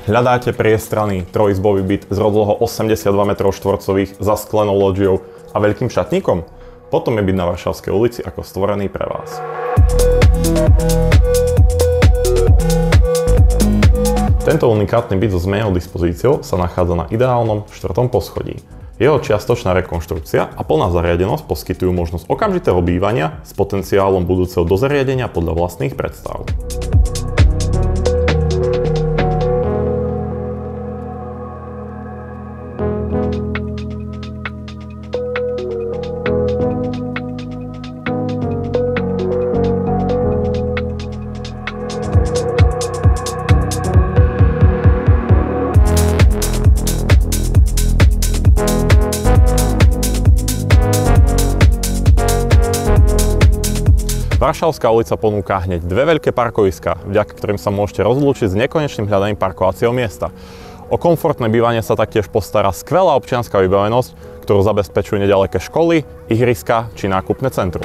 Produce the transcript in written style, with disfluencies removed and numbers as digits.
Hľadáte priestranný trojizbový byt z rozlohou 82 m2 za sklenou lodžiou a veľkým šatníkom? Potom je byt na Varšavskej ulici ako stvorený pre vás. Tento unikátny byt so zmenenou dispozíciou sa nachádza na ideálnom 4. poschodí. Jeho čiastočná rekonštrukcia a plná zariadenosť poskytujú možnosť okamžitého bývania s potenciálom budúceho dozariadenia podľa vlastných predstav. Varšavská ulica ponúka hneď dve veľké parkoviská, vďaka ktorým sa môžete rozlúčiť s nekonečným hľadaním parkovacieho miesta. O komfortné bývanie sa taktiež postará skvelá občianska vybavenosť, ktorú zabezpečujú neďaleké školy, ihriska či nákupné centrum.